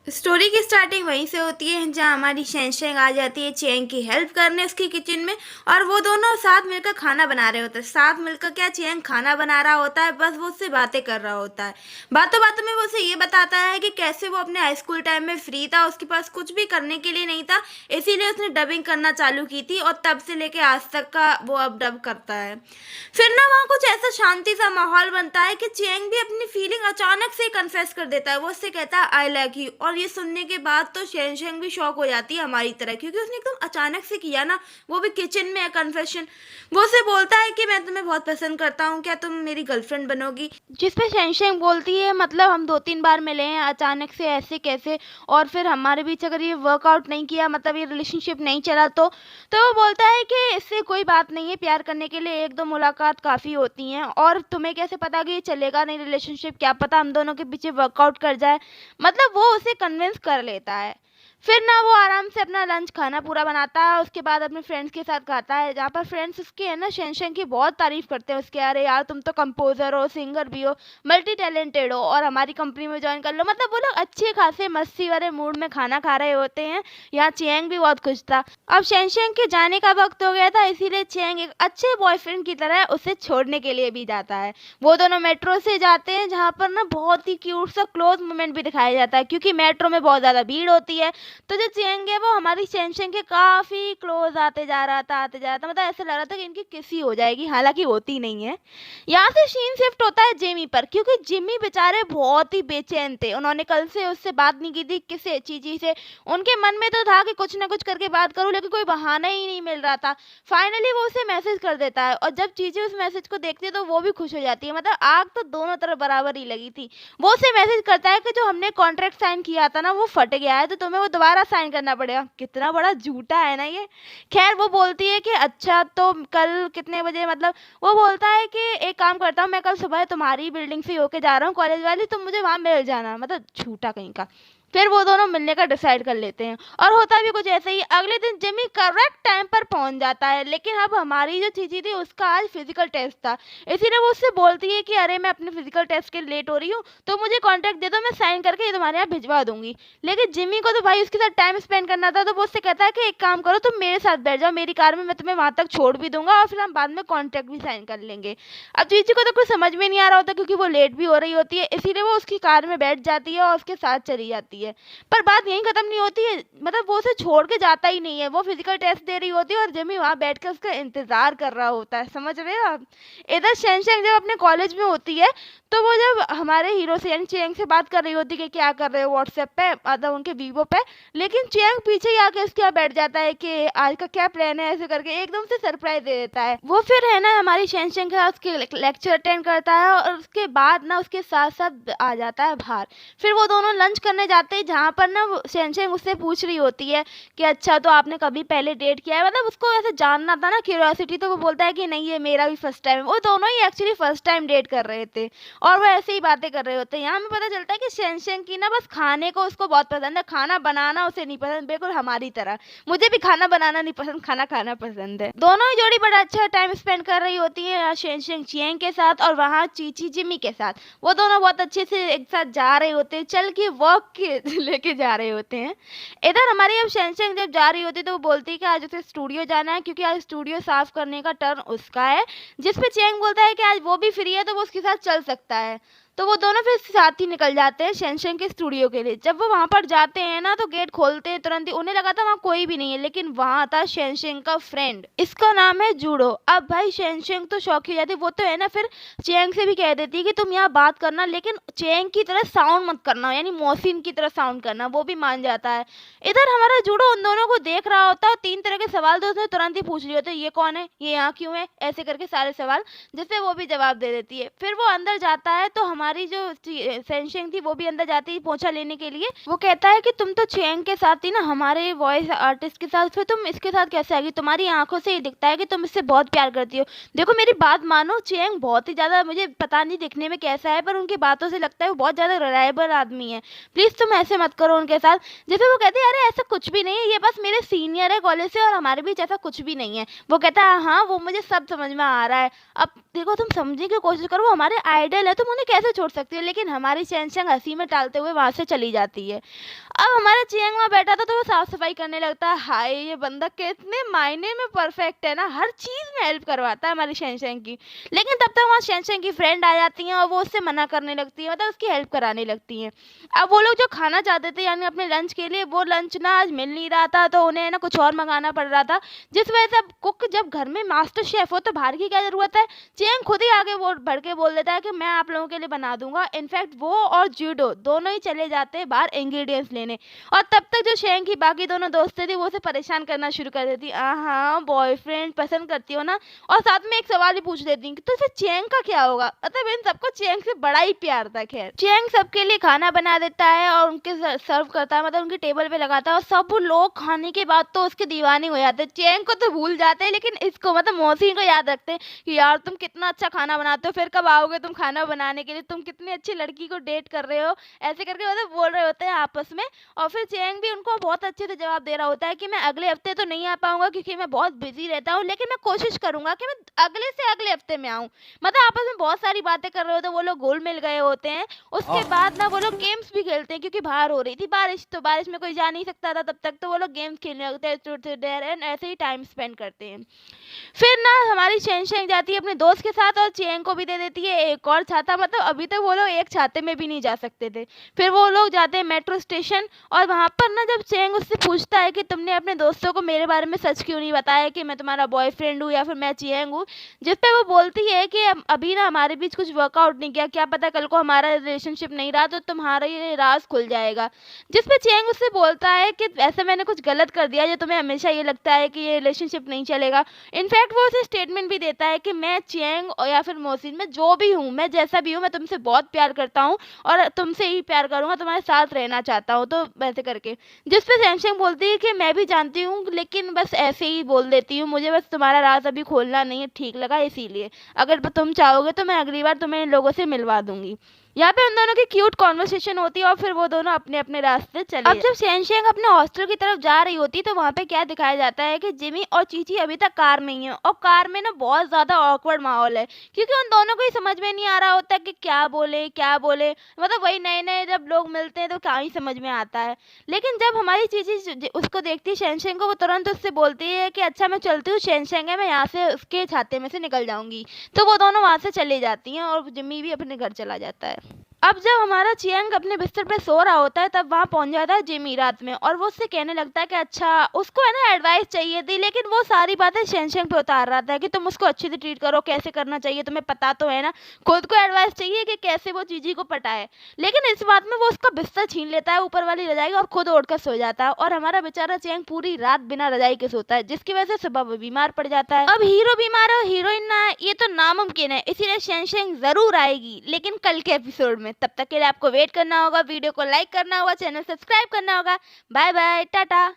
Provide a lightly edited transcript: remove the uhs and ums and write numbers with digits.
Story की starting वहीं से होती है जहाँ हमारी शेंशेंग आ जाती है चेंग की हेल्प करने उसकी किचन में। और वो दोनों साथ मिलकर खाना बना रहे होते हैं। साथ मिलकर क्या, चेंग खाना बना रहा होता है, बस वो उससे बातें कर रहा होता है। बातों बातों में वो उसे ये बताता है कि कैसे वो अपने हाई स्कूल टाइम में फ्री था, उसके पास कुछ भी करने के लिए नहीं था, इसीलिए उसने डबिंग करना चालू की थी और तब से लेके आज तक का वो अब डब करता है। फिर ना वहाँ कुछ ऐसा शांति सा माहौल बनता है कि चेंग भी अपनी फीलिंग अचानक से कन्फेस कर देता है। वो उससे कहता है आई लव यू, और ये सुनने के बाद तो शेंशेंग भी शॉक हो जाती है हमारी तरह, क्योंकि उसने एकदम अचानक से किया ना, वो भी किचन में है कन्फेशन। वो उसे बोलता है कि मैं तुम्हें बहुत पसंद करता हूँ, क्या तुम मेरी गर्लफ्रेंड बनोगी। जिस पे शेंशेंग बोलती है मतलब हम 2-3 बार मिले हैं, अचानक से ऐसे कैसे, और फिर हमारे बीच अगर ये वर्कआउट नहीं किया, मतलब ये रिलेशनशिप नहीं चला तो वो बोलता है कि इससे कोई बात नहीं है, प्यार करने के लिए 1-2 मुलाकात काफ़ी होती हैं, और तुम्हें कैसे पता कि ये चलेगा नहीं रिलेशनशिप, क्या पता हम दोनों के पीछे वर्कआउट कर जाए। मतलब वो उसे कन्विंस कर लेता है। फिर ना वो आराम से अपना लंच खाना पूरा बनाता है, उसके बाद अपने फ्रेंड्स के साथ खाता है, जहाँ पर फ्रेंड्स उसके है ना शेंशेंग की बहुत तारीफ करते हैं उसके, अरे यार तुम तो कंपोजर हो, सिंगर भी हो, मल्टी टैलेंटेड हो, और हमारी कंपनी में ज्वाइन कर लो। मतलब वो लोग अच्छे खासे मस्ती वाले मूड में खाना खा रहे होते हैं। यहाँ चेंग भी बहुत खुश था। अब शेंशेंग के जाने का वक्त हो गया था, इसीलिए चेंग एक अच्छे बॉयफ्रेंड की तरह उसे छोड़ने के लिए भी जाता है। वो दोनों मेट्रो से जाते हैं, जहाँ पर ना बहुत ही क्यूट सा क्लोज मोमेंट भी दिखाया जाता है, क्योंकि मेट्रो में बहुत ज़्यादा भीड़ होती है। तो जो चेंग है वो हमारी शेंशेंग के काफ़ी क्लोज आते जा रहा था, मतलब ऐसा लग रहा था कि इनकी किसी हो जाएगी, हालांकि होती नहीं है। यहाँ से सीन शिफ्ट होता है जिमी पर, क्योंकि जिमी बेचारे बहुत ही बेचैन थे। उन्होंने कल से उससे बात नहीं की थी किसी चीज़ी से। उनके मन में तो था कि कुछ ना कुछ करके बात करूं, लेकिन कोई बहाना ही नहीं मिल रहा था। फाइनली वो उसे मैसेज कर देता है, और जब चीजें उस मैसेज को देखती है तो वो भी खुश हो जाती है। मतलब आग तो दोनों तरफ बराबर ही लगी थी। वो उसे मैसेज करता है कि जो हमने कॉन्ट्रैक्ट साइन किया था ना वो फट गया है, तो तुम्हें वो दोबारा साइन करना पड़ेगा। कितना बड़ा झूठा है ना ये। खैर वो बोलती है कि अच्छा तो कल कितने बजे, मतलब वो बोलता है कि एक काम करता हूँ, मैं कल सुबह तुम्हारी बिल्डिंग से होके जा रहा हूँ कॉलेज वाली, तुम मुझे वहाँ मिल जाना। मतलब झूठा कहीं का। फिर वो दोनों मिलने का डिसाइड कर लेते हैं, और होता भी कुछ ऐसे ही। अगले दिन जिमी करेक्ट टाइम पर पहुंच जाता है, लेकिन अब हमारी जो चीची थी उसका आज फिजिकल टेस्ट था, इसीलिए वो उससे बोलती है कि अरे मैं अपने फिजिकल टेस्ट के लेट हो रही हूँ, तो मुझे कॉन्ट्रैक्ट दे दो, मैं साइन करके ये तुम्हारे यहाँ भिजवा दूंगी। लेकिन जिमी को तो भाई उसके साथ टाइम स्पेंड करना था, तो वो उससे कहता है कि एक काम करो, तुम मेरे साथ बैठ जाओ मेरी कार में, मैं तुम्हें वहां तक छोड़ भी दूंगा, और फिर हम बाद में कॉन्ट्रैक्ट भी साइन कर लेंगे। अब चीची को तो कुछ समझ में नहीं आ रहा होता, क्योंकि वो लेट भी हो रही होती है, इसीलिए वो उसकी कार में बैठ जाती है और उसके साथ चली जाती है। पर बात यहीं खत्म नहीं होती है, मतलब वो उसे छोड़ के जाता ही नहीं है। वो फिजिकल टेस्ट दे रही होती है और जिमी वहां बैठ के उसका इंतजार कर रहा होता है, समझ रहे हो आप। इधर शेंशेंग जब अपने कॉलेज में होती है, तो वो जब हमारे हीरो से यानी चेंग से बात कर रही होती है कि क्या कर रहे हो व्हाट्सएप पे, मतलब उनके वीवो पे, लेकिन चेंग पीछे ही आके उसके यहाँ बैठ जाता है कि आज का क्या प्लान है, ऐसे करके एकदम से सरप्राइज दे देता है। वो फिर है ना हमारी शेंशेंग के साथ उसके लेक्चर अटेंड करता है, और उसके बाद ना उसके साथ साथ आ जाता है बाहर। फिर वो दोनों लंच करने जाते हैं, जहाँ पर ना शेंशेंग उससे पूछ रही होती है कि अच्छा तो आपने कभी पहले डेट किया है, मतलब उसको ऐसे जानना था ना क्यूरियोसिटी, तो वो बोलता है कि नहीं ये मेरा भी फर्स्ट टाइम है। वो दोनों ही एक्चुअली फर्स्ट टाइम डेट कर रहे थे, और वो ऐसे ही बातें कर रहे होते हैं। यहाँ हमें पता चलता है कि शेंशेंग की ना बस खाने को उसको बहुत पसंद है, खाना बनाना उसे नहीं पसंद, बिल्कुल हमारी तरह। मुझे भी खाना बनाना नहीं पसंद, खाना खाना पसंद है। दोनों ही जोड़ी बड़ा अच्छा टाइम स्पेंड कर रही होती है, शेंशेंग चियांग के साथ और वहाँ चीची जिमी के साथ। वो दोनों बहुत अच्छे से एक साथ जा रहे होते हैं, चल के वॉक के लेके जा रहे होते हैं। इधर हमारी अब शेंशेंग जब जा रही होती है तो वो बोलती है कि आज उसे स्टूडियो जाना है, क्योंकि आज स्टूडियो साफ करने का टर्न उसका है। जिस पे चियांग बोलता है कि आज वो भी फ्री है तो वो उसके साथ चल सकता है। तो वो दोनों फिर साथ ही निकल जाते हैं शेंशेंग के स्टूडियो के लिए। जब वो वहां पर जाते हैं ना तो गेट खोलते हैं तुरंत ही, उन्हें लगा था वहां कोई भी नहीं है, लेकिन वहां था शेंशेंग का फ्रेंड, इसका नाम है जूडो। अब भाई शेंशेंग तो शौक हो जाती, वो तो है ना फिर चेंग से भी कह देती है कि तुम यहाँ बात करना, लेकिन चेंग की तरह साउंड मत करना, यानी मोहसिन की तरह साउंड करना। वो भी मान जाता है। इधर हमारा जूडो उन दोनों को देख रहा होता है, 3 तरह के सवाल तो उसने तुरंत ही पूछ लिए होते हैं, ये कौन है, ये यहाँ क्यों है, ऐसे करके सारे सवाल, जिससे वो भी जवाब दे देती है। फिर वो अंदर जाता है, तो हमारी जो शेंशेंग थी वो भी अंदर जाती है पोछा लेने के लिए। वो कहता है कि तुम तो चेंग के साथ थी ना, हमारे वॉइस आर्टिस्ट के साथ, फिर तुम इसके साथ कैसे आ गई, तुम्हारी आंखों से ये दिखता है कि तुम इससे बहुत प्यार करती हो। देखो मेरी बात मानो, चेंग बहुत ही ज्यादा, मुझे पता नहीं दिखने में कैसा है, पर उनकी बातों से लगता है वो बहुत ज्यादा रिलायबल आदमी है, प्लीज तुम ऐसे मत करो उनके साथ। जैसे वो कहते हैं अरे ऐसा कुछ भी नहीं है, ये बस मेरे सीनियर है कॉलेज से, और हमारे बीच ऐसा कुछ भी नहीं है। वो कहता है हाँ वो मुझे सब समझ में आ रहा है। अब देखो तुम समझने की कोशिश करो, वो हमारे आइडल है, तुम उन्हें कैसे छोड़ सकती हूँ, लेकिन हमारी शैनशैन हँसी में टालते हुए वहाँ से चली जाती है। अब हमारा चियांग वहाँ बैठा था तो वो साफ-सफाई करने लगता है। हाय! ये बंदा कितने मायने में परफेक्ट है ना, हर चीज़ में हेल्प करवाता है हमारी शैनशैन की। लेकिन तब तक वहाँ शैनशैन की फ्रेंड आ जाती हैं और वो उससे मना करने लगती है, मतलब उसकी हेल्प कराने लगती हैं। अब वो लोग जो खाना चाहते थे यानी अपने लंच के लिए, वो लंच ना आज मिल नहीं रहा था, तो उन्हें ना कुछ और मँगाना पड़ रहा था। जिस वजह से अब कुक जब घर में मास्टर शेफ़ हो तो बाहर की क्या ज़रूरत है? चियांग खुद ही आगे वो बढ़ के बोल देता है कि मैं आप लोगों के लिए बना दूँगा। इनफैक्ट वो और जूडो दोनों ही चले जाते हैं बाहर इंग्रीडिएंट्स लेने, और तब तक जो शेंग की बाकी दोनों दोस्तें थी वो उसे परेशान करना शुरू कर देती। हाँ, बॉयफ्रेंड पसंद करती हो ना? और साथ में एक सवाल भी पूछ देती कि तो फिर चियांग का क्या होगा? मतलब इन सबको चियांग से बड़ा ही प्यार था। खैर, चियांग सबके लिए खाना बना देता है और उनके सर्व करता है, मतलब उनकी टेबल पे लगाता है, और सब लोग खाने के बाद तो उसके दीवाने हो जाते हैं। चियांग को तो भूल जाते हैं, लेकिन इसको मतलब मोहसिन को याद रखते हैं कि यार तुम कितना अच्छा खाना बनाते हो, फिर कब आओगे तुम खाना बनाने के लिए, तुम कितनी अच्छी लड़की को डेट कर रहे हो, ऐसे करके मतलब बोल रहे होते हैं आपस में। और फिर चियांग भी उनको बहुत अच्छे से जवाब दे रहा होता है कि मैं अगले हफ्ते तो नहीं आ पाऊंगा क्योंकि मैं बहुत बिजी रहता हूँ, लेकिन मैं कोशिश करूंगा कि मैं अगले से अगले हफ्ते में आऊँ। मतलब आपस में बहुत सारी बातें कर रहे होते हैं, वो लोग घुल मिल गए होते हैं। उसके बाद ना वो लोग गेम्स भी खेलते हैं, क्योंकि बाहर हो रही थी बारिश, तो बारिश में कोई जा नहीं सकता था तब तक, तो वो लोग गेम्स खेलने लगते हैं ट्रूथ और डेयर, एंड ऐसे ही टाइम स्पेंड करते हैं। फिर ना हमारी शैनशैन जाती है अपने दोस्त के साथ और चियांग को भी दे देती है एक और छाता, मतलब अभी तक वो लोग एक छाते में भी नहीं जा सकते थे। फिर वो लोग जाते हैं मेट्रो स्टेशन, और वहाँ पर ना जब चियांग उससे पूछता है कि तुमने अपने दोस्तों को मेरे बारे में सच क्यों नहीं बताया कि मैं तुम्हारा बॉयफ्रेंड हूँ या फिर मैं चियांग हूँ, जिस पे वो बोलती है कि अभी ना हमारे बीच कुछ वर्कआउट नहीं किया, क्या पता कल को हमारा रिलेशनशिप नहीं रहा तो तुम्हारा ये राज खुल जाएगा। जिस पे चियांग उससे बोलता है कि ऐसे मैंने कुछ गलत कर दिया जो तुम्हें हमेशा ये लगता है कि ये रिलेशनशिप नहीं चलेगा। इनफैक्ट वो उसे स्टेटमेंट भी देता है कि मैं चियांग और या फिर मोहसिन, मैं जो भी हूँ, मैं जैसा भी हूँ, मैं तुमसे बहुत प्यार करता हूँ और तुमसे ही प्यार करूँगा, तुम्हारे साथ रहना चाहता हूँ, तो वैसे करके। जिस पे शैनशैन बोलती है कि मैं भी जानती हूँ, लेकिन बस ऐसे ही बोल देती हूँ, मुझे बस तुम्हारा राज अभी खोलना नहीं है ठीक लगा, इसीलिए अगर तुम चाहोगे तो मैं अगली बार तुम्हें इन लोगों से मिलवा दूंगी। यहाँ पे उन दोनों की क्यूट कॉन्वर्सेशन होती है और फिर वो दोनों अपने अपने रास्ते चले। अब जब शैनशैन अपने हॉस्टल की तरफ जा रही होती है तो वहाँ पे क्या दिखाया जाता है कि जिमी और चीची अभी तक कार में ही है, और कार में ना बहुत ज़्यादा ऑकवर्ड माहौल है, क्योंकि उन दोनों को ही समझ में नहीं आ रहा होता कि क्या बोले क्या बोले। मतलब वही नए नए जब लोग मिलते हैं तो क्या ही समझ में आता है। लेकिन जब हमारी चीची उसको देखती है शैनशैन को, वो तुरंत उससे बोलती है कि अच्छा मैं चलती हूँ, शैनशैन है मैं यहाँ से उसके छाते में से निकल जाऊँगी। तो वो दोनों वहाँ से चली जाती हैं और जिमी भी अपने घर चला जाता है। अब जब हमारा चियांग अपने बिस्तर पे सो रहा होता है तब वहाँ पहुँच जाता है जिमी रात में, और वो उससे कहने लगता है कि अच्छा उसको है ना एडवाइस चाहिए थी, लेकिन वो सारी बातें शैनशैन पे उतार रहा था कि तुम उसको अच्छे से ट्रीट करो, कैसे करना चाहिए तुम्हें पता तो है ना। खुद को एडवाइस चाहिए कि कैसे वो चीजी को पटाए, लेकिन इस बात में वो उसका बिस्तर छीन लेता है ऊपर वाली रजाई और खुद उठकर सो जाता है, और हमारा बेचारा चियांग पूरी रात बिना रजाई के सोता है, जिसकी वजह से सुबह वो बीमार पड़ जाता है। अब हीरो बीमार है और हीरोइन ना है, ये तो नामुमकिन है, इसीलिए शैनशैन जरूर आएगी, लेकिन कल के एपिसोड में। तब तक के लिए आपको वेट करना होगा, वीडियो को लाइक करना होगा, चैनल सब्सक्राइब करना होगा। Bye bye, Tata.